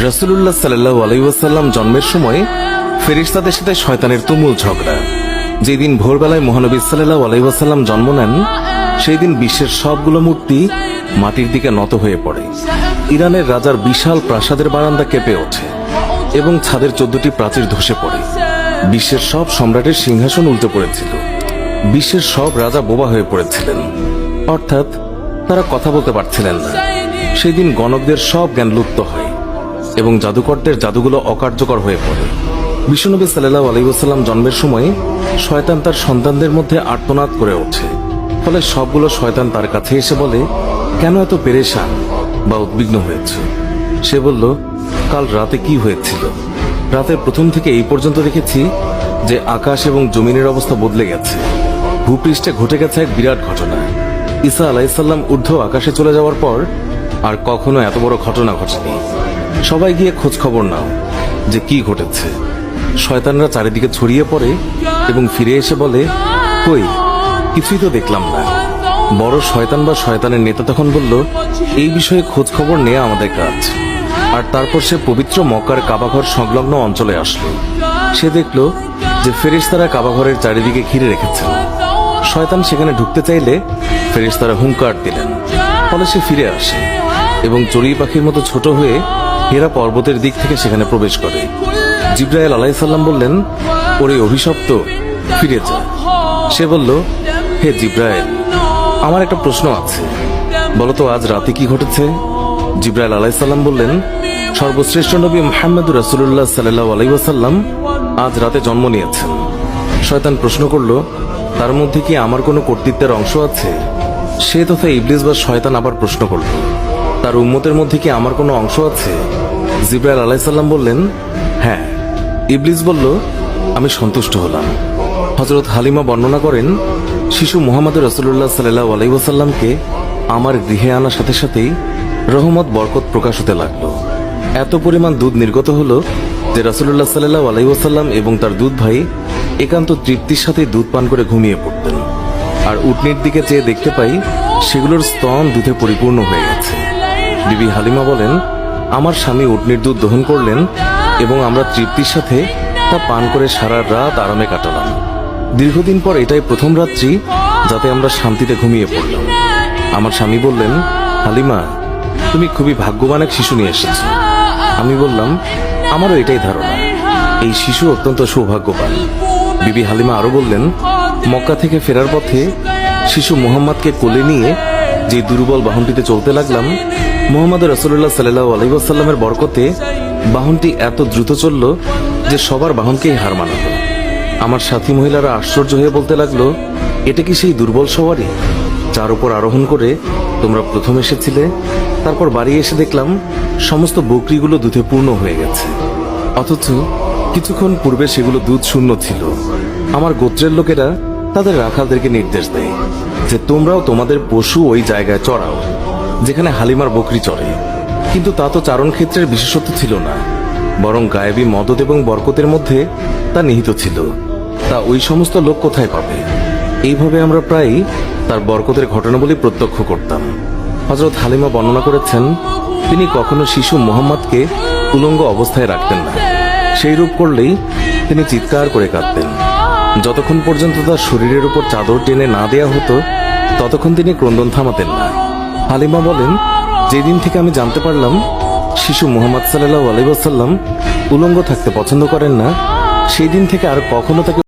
রাসূলুল্লাহ সাল্লাল্লাহু আলাইহি ওয়াসাল্লাম জন্মের সময় ফেরেশতাদের সাথে শয়তানের তুমুল ঝগড়া। যেদিন ভোরবেলায় মহানবী সাল্লাল্লাহু আলাইহি ওয়াসাল্লাম জন্ম নেন, সেই দিন বিশ্বের সবগুলো মূর্তি মাটির দিকে নত হয়ে পড়ে। ইরানের রাজার বিশাল প্রাসাদের বারান্দা কেঁপে ওঠে এবং ছাদের 14টি প্রাচীর ধসে পড়ে। বিশ্বের সব সম্রাটের সিংহাসন উল্টে পড়েছিল। বিশ্বের সব রাজা বোবা হয়ে পড়েছিলেন, অর্থাৎ তারা কথা বলতে পারছিলেন না। সেই দিন গণকদের সব জ্ঞান লুপ্ত হয় এবং জাদুকরদের জাদুগুলো অকার্যকর হয়ে পড়ে। বিশ্বনবী সাল্লাল্লাহু আলাইহি ওয়াসাল্লাম জন্মের সময় শয়তান তার সন্তানদের মধ্যে আর্তনাদ করে ওঠে। ফলে সবগুলো শয়তান তার কাছে এসে বলে, কেন এত পেরেশান বা উদ্বিগ্ন হয়েছে? সে বলল, কাল রাতে কি হয়েছিল? রাতের প্রথম থেকে এই পর্যন্ত দেখেছি যে আকাশ এবং জমিনের অবস্থা বদলে গেছে। ভূপৃষ্ঠে ঘটে গেছে এক বিরাট ঘটনা। ঈসা আলাইহিসসালাম ঊর্ধ্ব আকাশে চলে যাওয়ার পর আর কখনো এত বড় ঘটনা ঘটেনি। সবাই গিয়ে খোঁজ খবর নাও যে কি ঘটেছে। শয়তানরা চারিদিকে ছড়িয়ে পড়ে এবং ফিরে এসে বলে, কই, কিছুই তো দেখলাম না। বড় শয়তান বা শয়তানের নেতা তখন বলল, এই বিষয়ে খোঁজ খবর নেওয়া আমাদের কাজ। আর তারপর সে পবিত্র মক্কার কাবাঘর সংলগ্ন অঞ্চলে আসলো। সে দেখল যে ফেরেশতারা কাবাঘরের চারিদিকে ঘিরে রেখেছেন। শয়তান সেখানে ঢুকতে চাইলে ফেরেশতারা হুঙ্কার দিলেন। ফলে সে ফিরে আসে এবং চড়ুই পাখির মতো ছোট হয়ে হেরা পর্বতের দিক থেকে সেখানে প্রবেশ করে। জিবরাইল আলাইহিস সালাম বললেন, ওরে অভিশপ্ত, ফিরে যা। সে বলল, হে জিবরাইল, আমার একটা প্রশ্ন আছে, বলতো আজ রাতে কি ঘটেছে? জিবরাইল আলাইহিস সালাম বললেন, সর্বশ্রেষ্ঠ নবী মুহাম্মদুর রাসূলুল্লাহ সাল্লাল্লাহু আলাইহি ওয়াসাল্লাম আজ রাতে জন্ম নিয়েছেন। শয়তান প্রশ্ন করল, তার মধ্যে কি আমার কোনো কর্তৃত্বের অংশ আছে? সে তথা ইবলিস বা শয়তান আবার প্রশ্ন করল, তার উম্মতের মধ্যে কি আমার কোনো অংশ আছে? জিবরাইল আলাইহিস সালাম বললেন, হ্যাঁ। ইবলিস বলল, আমি সন্তুষ্ট হলাম। হযরত হালিমা বর্ণনা করেন, শিশু মুহাম্মদুর রাসূলুল্লাহ সাল্লাল্লাহু আলাইহি ওয়াসাল্লামকে আমার গৃহে আনার সাথে সাথেই রহমত বরকত প্রকাশ হতে লাগলো। এত পরিমাণ দুধ নির্গত হলো যে রাসূলুল্লাহ সাল্লাল্লাহু আলাইহি ওয়াসাল্লাম এবং তার দুধ ভাই একান্ত তৃপ্তির সাথে দুধ পান করে ঘুমিয়ে পড়তেন। আর উটনির দিকে চেয়ে দেখতে পাই সেগুলোর স্তন দুধে পরিপূর্ণ হয়ে গেছে। বিবি হালিমা বলেন, আমার স্বামী উটনির দুধ দহন করলেন এবং আমরা তৃপ্তির সাথে তা পান করে সারা রাত আরামে কাটালাম। দীর্ঘদিন পর এটাই প্রথম রাত্রি যাতে আমরা শান্তিতে ঘুমিয়ে পড়লাম। আমার স্বামী বললেন, হালিমা, তুমি খুবই ভাগ্যবান এক শিশু নিয়ে এসেছো। আমি বললাম, আমারও এটাই ধারণা, এই শিশু অত্যন্ত সৌভাগ্যবান। বিবি হালিমা আরো বললেন, মক্কা থেকে ফেরার পথে শিশু মুহাম্মদকে কোলে নিয়ে যে দুর্বল বাহনটিতে চলতে লাগলাম, মুহাম্মদ রাসূলুল্লাহ সাল্লাল্লাহু আলাইহি ওয়াসাল্লামের বরকতে বাহনটি এত দ্রুত চলল যে সবার বাহনকেই হার মানালো। আমার সাথী মহিলারা আশ্চর্য হয়ে বলতে লাগলো, এটা কি সেই দুর্বল সওয়ারি যার উপর আরোহণ করে তোমরা প্রথম এসেছিলে? তারপর বাড়ি এসে দেখলাম সমস্ত বকরিগুলো দুধে পূর্ণ হয়ে গেছে, অথচ কিছুক্ষণ পূর্বে সেগুলো দুধ শূন্য ছিল। আমার গোত্রের লোকেরা তাদের রাখালদেরকে নির্দেশ দেয় যে তোমরাও তোমাদের পশু ওই জায়গায় চড়াও যেখানে হালিমার বকরি চড়ে। কিন্তু তা তো চারণ ক্ষেত্রের বিশেষত্ব ছিল না, বরং গায়েবী মদদ এবং বরকতের মধ্যে তা নিহিত ছিল। তা ওই সমস্ত লোক কোথায় পাবে? এইভাবে আমরা প্রায়ই তার বরকতের ঘটনাবলী প্রত্যক্ষ করতাম। হযরত হালিমা বর্ণনা করেছেন, তিনি কখনো শিশু মুহাম্মদকে উলঙ্গ অবস্থায় রাখতেন না। সেই রূপ করলেই তিনি চিৎকার করে কাঁদতেন। যতক্ষণ পর্যন্ত তার শরীরের উপর চাদর টেনে না দেয়া হতো ততক্ষণ তিনি ক্রন্দন থামাতেন না। হালিমা বলেন, যেদিন থেকে আমি জানতে পারলাম শিশু মুহাম্মদ সাল্লাল্লাহু আলাইহি ওয়াসাল্লাম উলঙ্গ থাকতে পছন্দ করেন না, সেই দিন থেকে আর কখনো তাকে